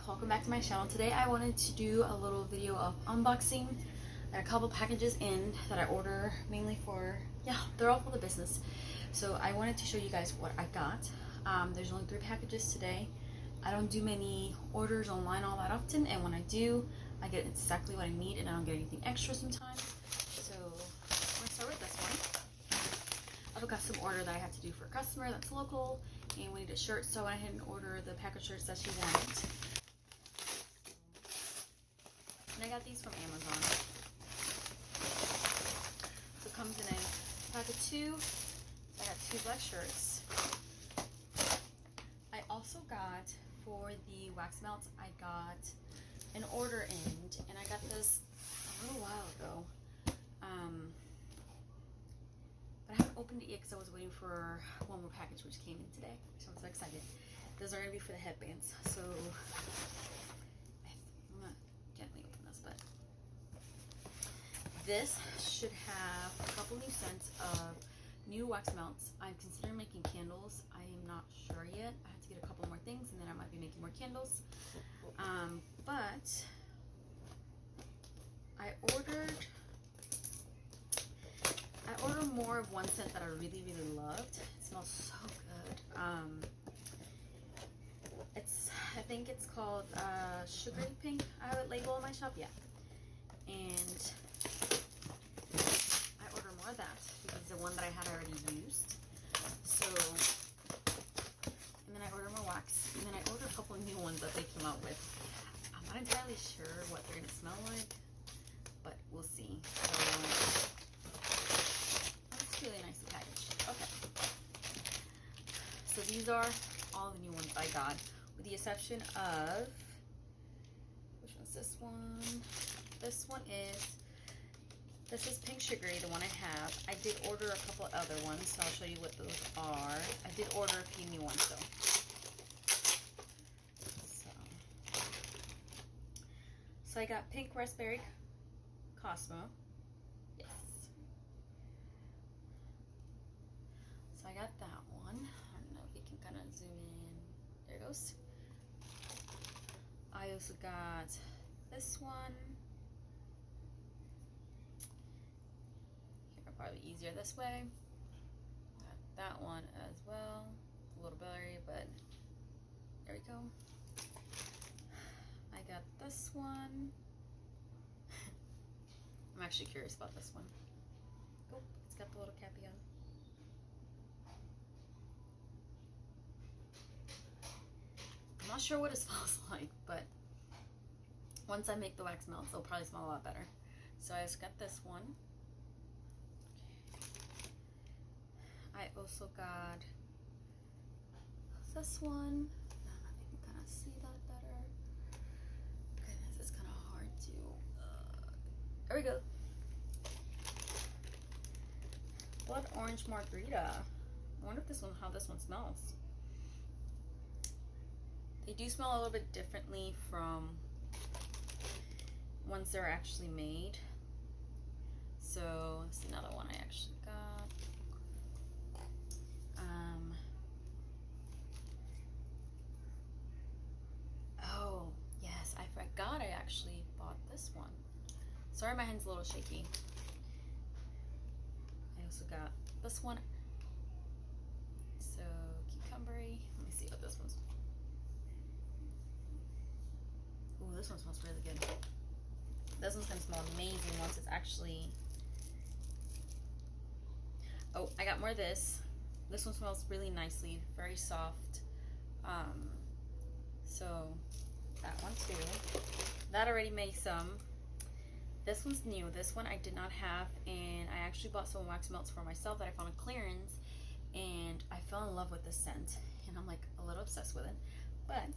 welcome back to my channel. Today I wanted to do a little video of unboxing. There are a couple packages in that I order mainly for, they're all for the business. So I wanted to show you guys what I got. There's only 3 packages today. I don't do many orders online all that often, and when I do, I get exactly what I need and I don't get anything extra sometimes. So I'm gonna start with this one. I have a custom order that I had to do for a customer that's local, and we need a shirt, so I went ahead and ordered the pack of shirts that she wanted. And I got these from Amazon. So it comes in a pack of 2. So I got 2 black shirts. I also got, for the wax melts, I got an order in, and I got this a little while ago. But I haven't opened it yet because I was waiting for one more package which came in today. So I'm so excited. Those are going to be for the headbands. So I'm going to gently open this, but this should have a couple new scents of new wax melts. I'm considering making candles. I am not sure yet. I have to get a couple more things and then I might be making more candles. But I ordered more of one scent that I really, really loved. It smells so good. I think it's called Sugary Pink. I have it labeled on my shop, and I ordered more of that because the one that I had already used. So, and then I ordered more wax, and then I ordered a couple of new ones that they came out with. I'm not entirely sure what they're gonna smell like, but we'll see. So, that's really nicely packaged. Okay. So these are all the new ones I got, with the exception of, which one's this one? This is Pink Sugary, the one I have. I did order a couple other ones, so I'll show you what those are. I did order a few new ones though. So I got Pink Raspberry Cosmo. Yes. So I got that one. I don't know if you can kind of zoom in. There it goes. I also got this one. Here, probably easier this way. Got that one as well. A little blurry, but there we go. I got this one. I'm actually curious about this one. Oh, it's got the little cappy on. I'm not sure what it smells like, but once I make the wax melts, they'll probably smell a lot better. So I just got this one. I also got this one. I don't know if you can kind of see that better. Goodness, it's kind of hard to. There we go. Blood Orange Margarita. I wonder if how this one smells. They do smell a little bit differently from once they're actually made. So this is another one I actually got. Oh yes, I forgot I actually bought this one. Sorry, my hand's a little shaky. I also got this one. So cucumbery. Let me see what this one's. Ooh, this one smells really good. This one's gonna smell amazing once it's actually. Oh, I got more of this. This one smells really nicely, very soft. So that one too. That already made some. This one's new. This one I did not have, and I actually bought some wax melts for myself that I found on clearance, and I fell in love with this scent, and I'm like a little obsessed with it. But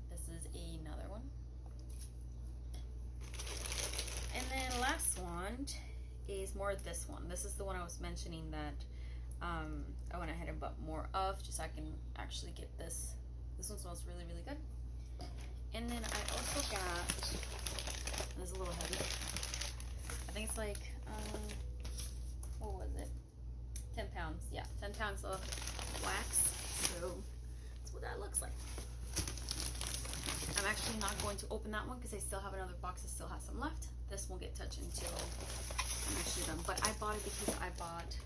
this is another one. And then last one is more of this one. This is the one I was mentioning that I went ahead and bought more of, just so I can actually get this. This one smells really, really good. And then I also got, this is a little heavy. I think it's like, what was it? 10 pounds. Yeah, 10 pounds of wax. So that's what that looks like. actually not going to open that one because I still have another box that still has some left. This won't get touched until I'm actually done. But I bought it because I bought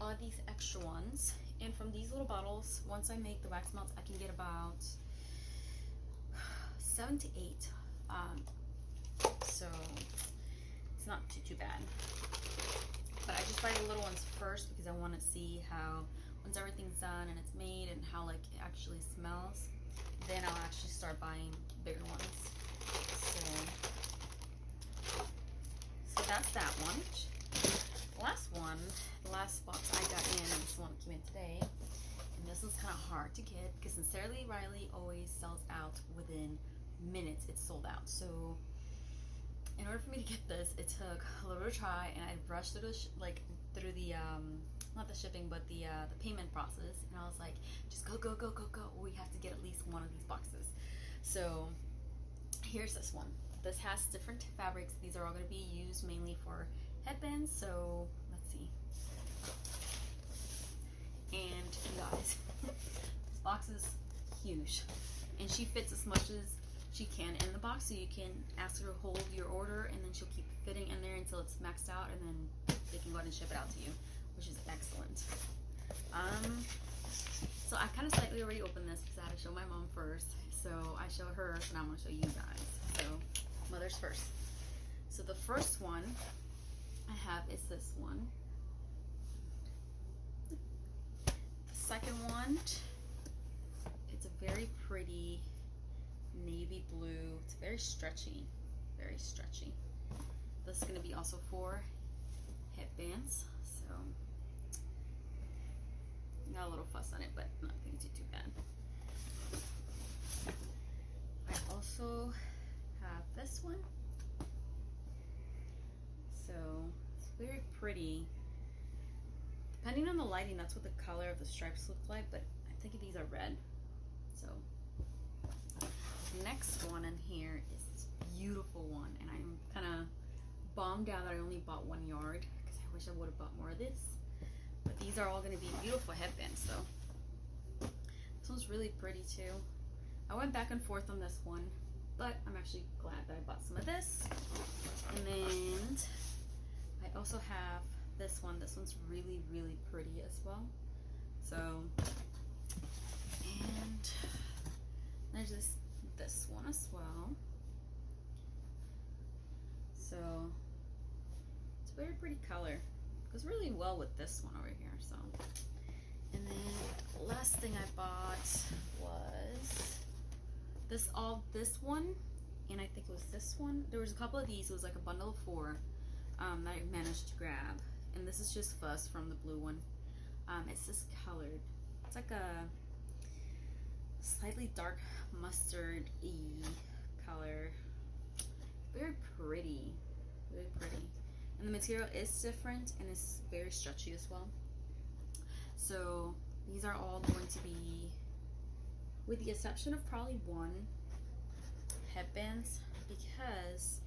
all these extra ones. And from these little bottles, once I make the wax melts, I can get about 7 to 8. So it's not too bad. But I just buy the little ones first because I want to see how, once everything's done and it's made and how like it actually smells, then I'll actually start buying bigger ones. So that's that one. The last one, the last box I got in, and this one came in today. And this one's kind of hard to get because Sincerely Rylee always sells out within minutes. It's sold out. So in order for me to get this, it took a little bit of try, and I rushed through the not the shipping, but the payment process. And I was like, just go. We have to get at least one of these boxes. So here's this one. This has different fabrics. These are all going to be used mainly for headbands. So let's see. And you guys, this box is huge, and she fits as much as she can in the box, so you can ask her to hold your order, and then she'll keep fitting in there until it's maxed out, and then they can go ahead and ship it out to you, which is excellent. So I kind of slightly already opened this because I had to show my mom first. So I showed her, so now I'm going to show you guys. So mother's first. So the first one I have is this one. The second one, it's a very pretty navy blue. It's very stretchy, very stretchy. This is going to be also for headbands, so got a little fuss on it, but nothing too bad. I also have this one, so it's very pretty. Depending on the lighting, that's what the color of the stripes look like, but I think these are red. So the next one in here is this beautiful one, and I'm kind of bummed out that I only bought 1 yard because I wish I would have bought more of this. But these are all going to be beautiful headbands, though. This one's really pretty too. I went back and forth on this one, but I'm actually glad that I bought some of this. And then I also have this one. This one's really pretty as well. So, and there's this one as well. So it's a very pretty color. Goes really well with this one over here. So, and then the last thing I bought was this one, and I think it was this one. There was a couple of these. It was like a bundle of 4 that I managed to grab, and this is just Fuss from the blue one. It's just colored. It's like a slightly dark mustard-y color. Very pretty, very pretty. And the material is different, and it's very stretchy as well. So these are all going to be, with the exception of probably 1, headbands, because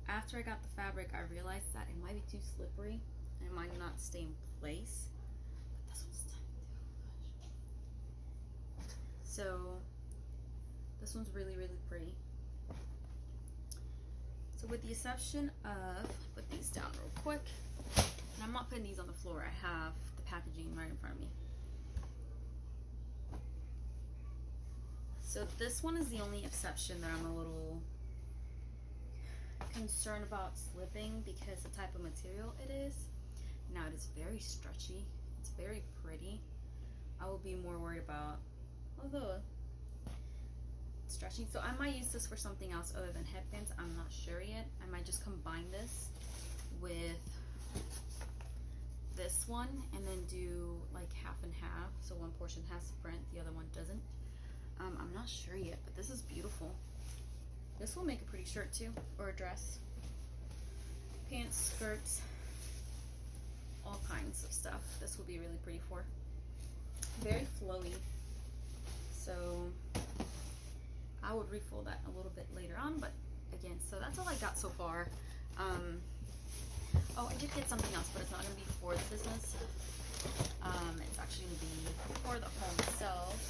after I got the fabric, I realized that it might be too slippery and it might not stay in place. But this one's done too. So this one's really pretty. So with the exception of, put these down real quick, and I'm not putting these on the floor, I have the packaging right in front of me. So this one is the only exception that I'm a little concerned about slipping because the type of material it is. Now it is very stretchy, it's very pretty. I will be more worried about, although stretching. So I might use this for something else other than headbands. I'm not sure yet. I might just combine this with this one and then do like half and half. So one portion has the print, the other one doesn't. I'm not sure yet, but this is beautiful. This will make a pretty shirt too, or a dress. Pants, skirts, all kinds of stuff. This will be really pretty for. Very flowy. So I would refold that a little bit later on, but again, so that's all I got so far. Oh, I did get something else, but it's not going to be for the business. It's actually going to be for the home itself.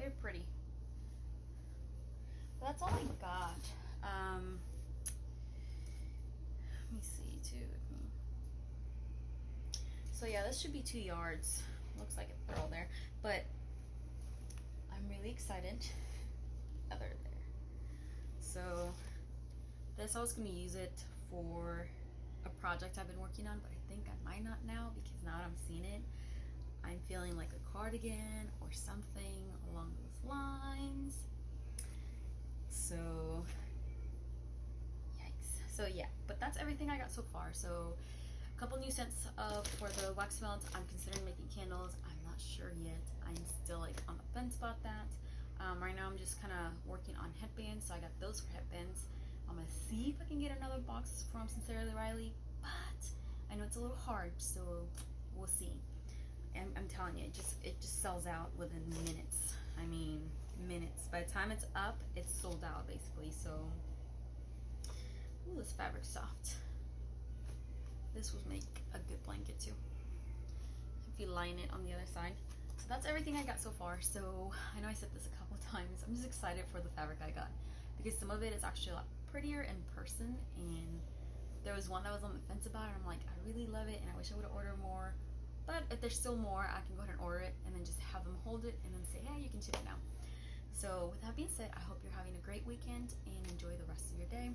Very pretty. But that's all I got. Let me see too. So yeah, this should be 2 yards. Looks like they're all there, but I'm really excited. Oh, they're there. So this, I was gonna use it for a project I've been working on, but I think I might not now, because now that I'm seeing it, I'm feeling like a cardigan or something along those lines. So yikes. So yeah, but that's everything I got so far. So a couple new scents for the wax melts. I'm considering making candles. I'm not sure yet. I'm still like on the fence about that. Right now I'm just kind of working on headbands, so I got those for headbands. I'm gonna see if I can get another box from Sincerely Rylee, but I know it's a little hard, so we'll see. And I'm telling you, it just sells out within minutes. I mean, minutes. By the time it's up, it's sold out basically. So, ooh, this fabric's soft. This would make a good blanket too, if you line it on the other side. So that's everything I got so far. So I know I said this a couple of times. I'm just excited for the fabric I got, because some of it is actually a lot prettier in person, and there was one that I was on the fence about, and I'm like, I really love it and I wish I would have ordered more, but if there's still more, I can go ahead and order it and then just have them hold it and then say, yeah, you can ship it now. So with that being said, I hope you're having a great weekend and enjoy the rest of your day.